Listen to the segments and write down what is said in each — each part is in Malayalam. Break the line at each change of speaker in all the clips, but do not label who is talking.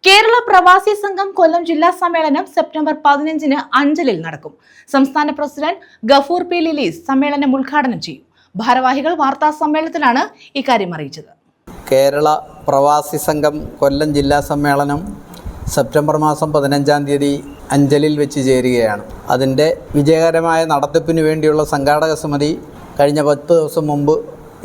കേരള പ്രവാസി സംഘം കൊല്ലം ജില്ലാ സമ്മേളനം സെപ്റ്റംബർ 15-ന് അഞ്ചലിൽ നടക്കും. സംസ്ഥാന പ്രസിഡന്റ് ഗഫൂർ പി ലിലീസ് സമ്മേളനം ഉദ്ഘാടനം ചെയ്യും. ഭാരവാഹികൾ വാർത്താ സമ്മേളനത്തിലാണ് ഇക്കാര്യം അറിയിച്ചത്.
കേരള പ്രവാസി സംഘം കൊല്ലം ജില്ലാ സമ്മേളനം സെപ്റ്റംബർ മാസം 15-ാം തീയതി അഞ്ചലിൽ വെച്ച് ചേരുകയാണ്. അതിൻ്റെ വിജയകരമായ നടത്തിപ്പിന് വേണ്ടിയുള്ള സംഘാടക സമിതി കഴിഞ്ഞ 10 ദിവസം മുമ്പ്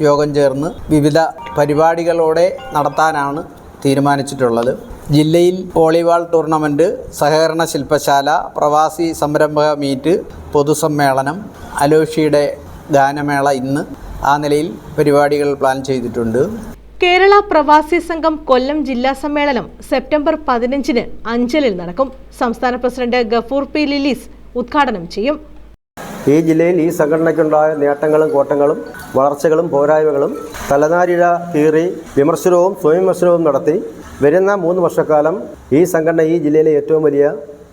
യോഗം ചേർന്ന് വിവിധ പരിപാടികളോടെ നടത്താനാണ് തീരുമാനിച്ചിട്ടുള്ളത്. ജില്ലയിൽ വോളിബോൾ ടൂർണമെൻറ്റ്, സഹകരണ ശില്പശാല, പ്രവാസി സംരംഭക മീറ്റ്, പൊതുസമ്മേളനം, അലോഷിയുടെ ഗാനമേള ഇന്ന് ആ നിലയിൽ പരിപാടികൾ പ്ലാൻ ചെയ്തിട്ടുണ്ട്.
കേരള പ്രവാസി സംഘം കൊല്ലം ജില്ലാ സമ്മേളനം സെപ്റ്റംബർ 15-ന് അഞ്ചലിൽ നടക്കും. സംസ്ഥാന പ്രസിഡന്റ് ഗഫൂർ പി ലിലീസ് ഉദ്ഘാടനം ചെയ്യും.
ഈ ജില്ലയിൽ ഈ സംഘടനയ്ക്കുണ്ടായ നേട്ടങ്ങളും കോട്ടങ്ങളും വളർച്ചകളും പോരായ്മകളും തലനാരിഴ കീറി വിമർശനവും സ്വയംവിമർശനവും നടത്തി വരുന്ന 3 വർഷക്കാലം ഈ സംഘടന ഈ ജില്ലയിലെ ഏറ്റവും വലിയ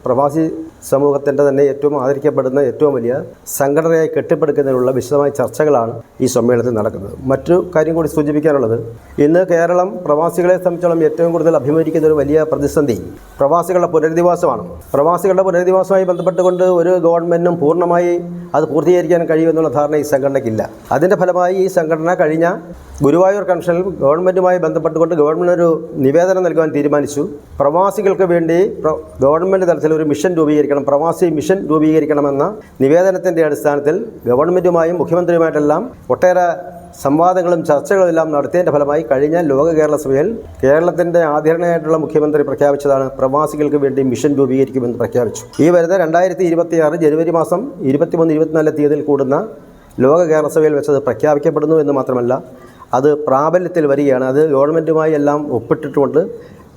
പ്രവാസി സമൂഹത്തിൻ്റെ തന്നെ ഏറ്റവും ആദരിക്കപ്പെടുന്ന ഏറ്റവും വലിയ സംഘടനയായി കെട്ടിപ്പടുക്കുന്നതിനുള്ള വിശദമായ ചർച്ചകളാണ് ഈ സമ്മേളനത്തിൽ നടക്കുന്നത്. മറ്റു കാര്യം കൂടി സൂചിപ്പിക്കാനുള്ളത്, ഇന്ന് കേരളം പ്രവാസികളെ സംബന്ധിച്ചോളം ഏറ്റവും കൂടുതൽ അഭിമുഖീകരിക്കുന്ന ഒരു വലിയ പ്രതിസന്ധി പ്രവാസികളുടെ പുനരധിവാസമാണ്. പ്രവാസികളുടെ പുനരധിവാസവുമായി ബന്ധപ്പെട്ടുകൊണ്ട് ഒരു ഗവൺമെൻറ്റും പൂർണ്ണമായി അത് പൂർത്തീകരിക്കാൻ കഴിയുമെന്നുള്ള ധാരണ ഈ സംഘടനയ്ക്കില്ല. അതിൻ്റെ ഫലമായി ഈ സംഘടന കഴിഞ്ഞ ഗുരുവായൂർ കൺവെൻഷനിൽ ഗവൺമെൻറ്റുമായി ബന്ധപ്പെട്ടുകൊണ്ട് ഗവൺമെൻറ് ഒരു നിവേദനം നൽകുവാൻ തീരുമാനിച്ചു. പ്രവാസികൾക്ക് വേണ്ടി ഗവൺമെൻറ് തലത്തിൽ ഒരു മിഷൻ രൂപീകരിക്കണം, പ്രവാസി മിഷൻ രൂപീകരിക്കണമെന്ന നിവേദനത്തിൻ്റെ അടിസ്ഥാനത്തിൽ ഗവൺമെൻറ്റുമായും മുഖ്യമന്ത്രിയുമായിട്ടെല്ലാം ഒട്ടേറെ സംവാദങ്ങളും ചർച്ചകളും എല്ലാം നടത്തിയതിൻ്റെ ഫലമായി കഴിഞ്ഞ ലോക കേരള സഭയിൽ കേരളത്തിൻ്റെ ആദരണീയനായിട്ടുള്ള മുഖ്യമന്ത്രി പ്രഖ്യാപിച്ചതാണ് പ്രവാസികൾക്ക് വേണ്ടി മിഷൻ രൂപീകരിക്കുമെന്ന് പ്രഖ്യാപിച്ചു. ഈ വരുന്ന 2026 ജനുവരി മാസം 23-24 തീയതിയിൽ കൂടുന്ന ലോക കേരള സഭയിൽ വെച്ചത് പ്രഖ്യാപിക്കപ്പെടുന്നു എന്ന് മാത്രമല്ല, അത് പ്രാബല്യത്തിൽ വരികയാണ്. അത് ഗവൺമെൻറ്റുമായി എല്ലാം ഒപ്പിട്ടിട്ടുകൊണ്ട്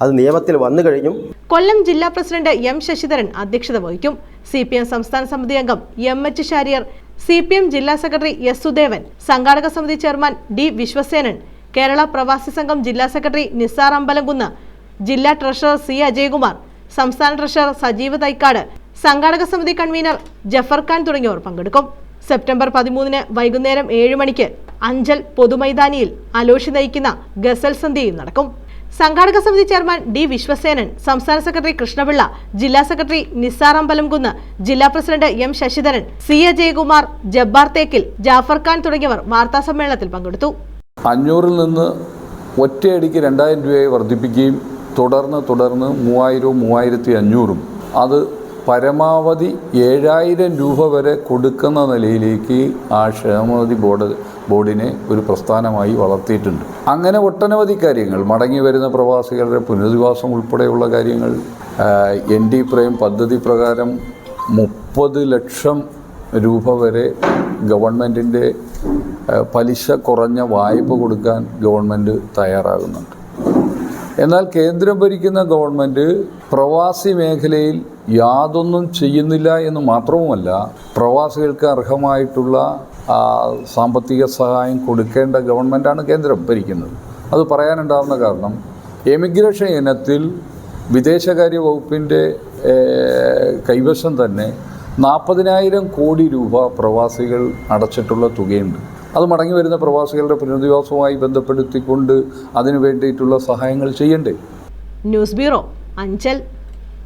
അത് നിയമത്തിൽ വന്നു കഴിഞ്ഞു.
കൊല്ലം ജില്ലാ പ്രസിഡന്റ് എം ശശിധരൻ അധ്യക്ഷത വഹിക്കും. CPM സംസ്ഥാന സമിതി അംഗം MH ഷാരിയർ, CPM ജില്ലാ സെക്രട്ടറി S സുദേവൻ, സംഘാടക സമിതി ചെയർമാൻ D വിശ്വസേനൻ, കേരള പ്രവാസി സംഘം ജില്ലാ സെക്രട്ടറി നിസാർ അമ്പലംകുന്ന്, ജില്ലാ ട്രഷറർ C അജയകുമാർ, സംസ്ഥാന ട്രഷറർ സജീവ് തൈക്കാട്, സംഘാടക സമിതി കൺവീനർ ജഫർ ഖാൻ തുടങ്ങിയവർ പങ്കെടുക്കും. സെപ്റ്റംബർ 13-ന് വൈകുന്നേരം 7 മണിക്ക് അഞ്ചൽ പൊതുമൈതാനിയിൽ അലോഷി നയിക്കുന്ന ഗസൽ സന്ധ്യയും നടക്കും. സംഘാടക സമിതി ചെയർമാൻ D വിശ്വസേനൻ, സംസ്ഥാന സെക്രട്ടറി കൃഷ്ണപിള്ള, ജില്ലാ സെക്രട്ടറി നിസാർ അമ്പലംകുന്ന്, ജില്ലാ president M Sasidharan, C Ajayakumar, Jabbar Thekkil, Jaffar Khan തുടങ്ങിയവർ വാർത്താ സമ്മേളനത്തിൽ പങ്കെടുത്തു.
500-ൽ നിന്ന് ഒറ്റയടിക്ക് 2000 രൂപയായി വർദ്ധിപ്പിക്കുകയും തുടർന്ന് 3000-ഉം 3500-ഉം അത് പരമാവധി 7000 രൂപ വരെ കൊടുക്കുന്ന നിലയിലേക്ക് ആ ക്ഷേമനിധി ബോർഡിനെ ഒരു പ്രസ്ഥാനമായി വളർത്തിയിട്ടുണ്ട്. അങ്ങനെ ഒട്ടനവധി കാര്യങ്ങൾ, മടങ്ങി വരുന്ന പ്രവാസികളുടെ പുനരധിവാസം ഉൾപ്പെടെയുള്ള കാര്യങ്ങൾ, ND പ്രൈം പദ്ധതി പ്രകാരം 30 ലക്ഷം രൂപ വരെ ഗവൺമെൻറ്റിൻ്റെ പലിശ കുറഞ്ഞ വായ്പ കൊടുക്കാൻ ഗവൺമെൻറ് തയ്യാറാകുന്നുണ്ട്. എന്നാൽ കേന്ദ്രം ഭരിക്കുന്ന ഗവൺമെൻറ് പ്രവാസി മേഖലയിൽ യാതൊന്നും ചെയ്യുന്നില്ല എന്ന് മാത്രവുമല്ല, പ്രവാസികൾക്ക് അർഹമായിട്ടുള്ള സാമ്പത്തിക സഹായം കൊടുക്കേണ്ട ഗവൺമെൻറ്റാണ് കേന്ദ്രം ഭരിക്കുന്നത്. അത് പറയാനുണ്ടാകുന്ന കാരണം, എമിഗ്രേഷൻ ഇനത്തിൽ വിദേശകാര്യ വകുപ്പിൻ്റെ കൈവശം തന്നെ 40,000 കോടി രൂപ പ്രവാസികൾ അടച്ചിട്ടുള്ള തുകയുണ്ട്. അത് മടങ്ങി വരുന്ന പ്രവാസികളുടെ പുനരധിവാസവുമായി ബന്ധപ്പെടുത്തിക്കൊണ്ട് അതിനു വേണ്ടിയിട്ടുള്ള സഹായങ്ങൾ ചെയ്യണ്ടേ.
News bureau, Anchal.